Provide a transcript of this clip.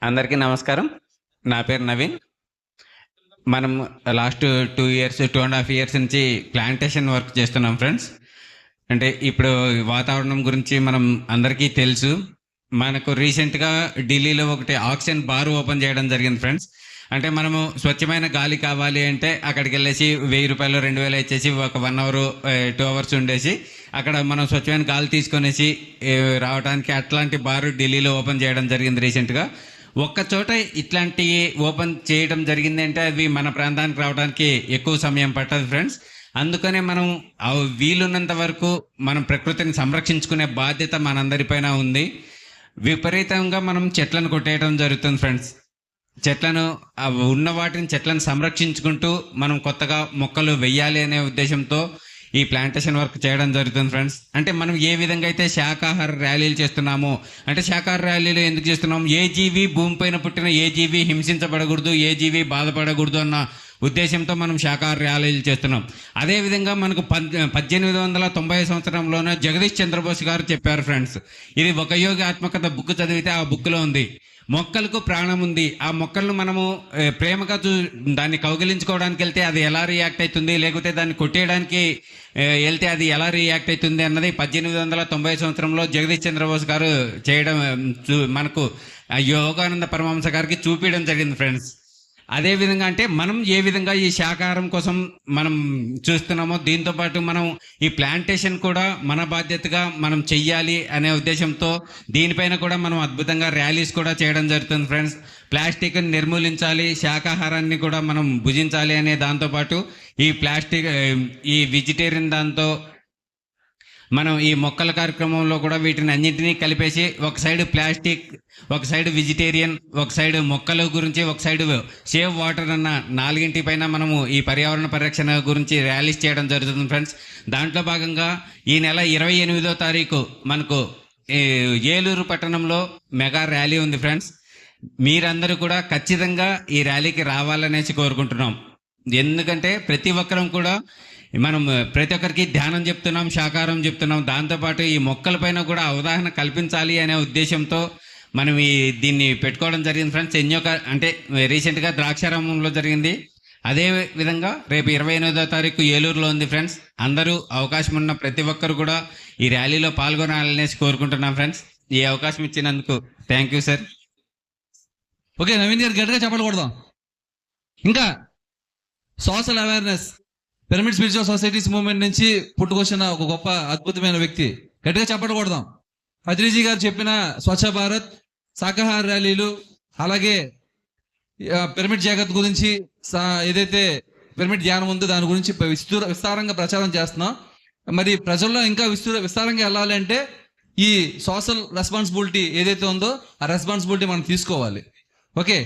అందరికీ నమస్కారం. నా పేరు నవీన్. మనం లాస్ట్ 2 ఇయర్స్, 2.5 ఇయర్స్ నుంచి ప్లాంటేషన్ వర్క్ చేస్తున్నాం ఫ్రెండ్స్. అంటే ఇప్పుడు వాతావరణం గురించి మనం అందరికీ తెలుసు. మనకు రీసెంట్గా ఢిల్లీలో ఒకటి ఆక్సిజన్ బార్ ఓపెన్ చేయడం జరిగింది ఫ్రెండ్స్. అంటే మనము స్వచ్ఛమైన గాలి కావాలి అంటే అక్కడికి వెళ్ళేసి 1000 రూపాయలు 2000 ఇచ్చేసి ఒక 1 అవర్ 2 అవర్స్ ఉండేసి అక్కడ మనం స్వచ్ఛమైన గాలి తీసుకొనేసి రావడానికి అట్లాంటి బార్ ఢిల్లీలో ఓపెన్ చేయడం జరిగింది రీసెంట్గా. ఒక్క చోట ఇట్లాంటి ఓపెన్ చేయడం జరిగింది అంటే అవి మన ప్రాంతానికి రావడానికి ఎక్కువ సమయం పట్టదు ఫ్రెండ్స్. అందుకనే మనం వీలున్నంత వరకు మనం ప్రకృతిని సంరక్షించుకునే బాధ్యత మనందరిపైన ఉంది. విపరీతంగా మనం చెట్లను కొట్టేయడం జరుగుతుంది ఫ్రెండ్స్. చెట్లను ఉన్న వాటిని చెట్లను సంరక్షించుకుంటూ మనం కొత్తగా మొక్కలు వెయ్యాలి అనే ఉద్దేశంతో ఈ ప్లాంటేషన్ వర్క్ చేయడం జరుగుతుంది ఫ్రెండ్స్. అంటే మనం ఏ విధంగా అయితే శాకాహార ర్యాలీలు చేస్తున్నామో, అంటే శాకాహార ర్యాలీలు ఎందుకు చేస్తున్నాం? ఏ జీవి భూమిపైన పుట్టిన ఏ జీవి హింసించబడకూడదు, ఏ జీవి బాధపడకూడదు అన్న ఉద్దేశంతో మనం శాకాహార ర్యాలీలు చేస్తున్నాం. అదేవిధంగా మనకు 1890 సంవత్సరంలోనే జగదీష్ చంద్రబోస్ గారు చెప్పారు ఫ్రెండ్స్. ఇది ఒక యోగి ఆత్మకథ బుక్ చదివితే ఆ బుక్లో ఉంది. మొక్కలకు ప్రాణం ఉంది. ఆ మొక్కలను మనము ప్రేమగా దాన్ని కౌగిలించుకోవడానికి వెళ్తే అది ఎలా రియాక్ట్ అవుతుంది, లేకపోతే దాన్ని కొట్టేయడానికి వెళ్తే అది ఎలా రియాక్ట్ అవుతుంది అన్నది 1890 సంవత్సరంలో జగదీష్ చంద్రబోస్ గారు చేయడం మనకు యోగానంద పరమహంస గారికి చూపించడం జరిగింది ఫ్రెండ్స్. అదేవిధంగా అంటే మనం ఏ విధంగా ఈ శాకాహారం కోసం మనం చూస్తున్నామో, దీంతోపాటు మనం ఈ ప్లాంటేషన్ కూడా మన బాధ్యతగా మనం చెయ్యాలి అనే ఉద్దేశంతో దీనిపైన కూడా మనం అద్భుతంగా ర్యాలీస్ కూడా చేయడం జరుగుతుంది ఫ్రెండ్స్. ప్లాస్టిక్ని నిర్మూలించాలి, శాకాహారాన్ని కూడా మనం భుజించాలి అనే దాంతోపాటు ఈ ప్లాస్టిక్ ఈ వెజిటేరియన్ దాంతో మనం ఈ మొక్కల కార్యక్రమంలో కూడా వీటిని అన్నింటినీ కలిపేసి ఒక సైడ్ ప్లాస్టిక్, ఒక సైడ్ వెజిటేరియన్, ఒక సైడ్ మొక్కల గురించి, ఒక సైడ్ సేవ్ వాటర్ అన్న 4 పైన మనము ఈ పర్యావరణ పరిరక్షణ గురించి ర్యాలీస్ చేయడం జరుగుతుంది ఫ్రెండ్స్. దాంట్లో భాగంగా ఈ నెల 28వ తారీఖు మనకు ఏలూరు పట్టణంలో మెగా ర్యాలీ ఉంది ఫ్రెండ్స్. మీరందరూ కూడా ఖచ్చితంగా ఈ ర్యాలీకి రావాలనేసి కోరుకుంటున్నాం. ఎందుకంటే ప్రతి ఒక్కరం కూడా మనం ప్రతి ఒక్కరికి ధ్యానం చెప్తున్నాం, శాకాహారం చెప్తున్నాం. దాంతోపాటు ఈ మొక్కలపైన కూడా అవగాహన కల్పించాలి అనే ఉద్దేశంతో మనం దీన్ని పెట్టుకోవడం జరిగింది ఫ్రెండ్స్. అంటే రీసెంట్గా ద్రాక్షారామంలో జరిగింది. అదే విధంగా రేపు 28వ తారీఖు ఏలూరులో ఉంది ఫ్రెండ్స్. అందరూ అవకాశం ఉన్న ప్రతి ఒక్కరు కూడా ఈ ర్యాలీలో పాల్గొనాలనేసి కోరుకుంటున్నాం ఫ్రెండ్స్. ఈ అవకాశం ఇచ్చినందుకు thank you sir. Okay, Naveen గారు గట్టిగా చెప్పకూడదాం. ఇంకా social awareness, pyramid spiritual societies movement నుంచి పుట్టుకొచ్చిన ఒక గొప్ప అద్భుతమైన వ్యక్తి. గట్టిగా చెప్పకూడదాం. అద్రీజీ గారు చెప్పిన స్వచ్ఛ భారత్, శాకాహార ర్యాలీలు, అలాగే పిరమిడ్ జగత్ గురించి ఏదైతే పిరమిడ్ ధ్యానం ఉందో దాని గురించి విస్తారంగా ప్రచారం చేస్తున్నాం. మరి ప్రజల్లో ఇంకా విస్తారంగా వెళ్ళాలి అంటే ఈ సోషల్ రెస్పాన్సిబిలిటీ ఏదైతే ఉందో ఆ రెస్పాన్సిబిలిటీ మనం తీసుకోవాలి. ఓకే.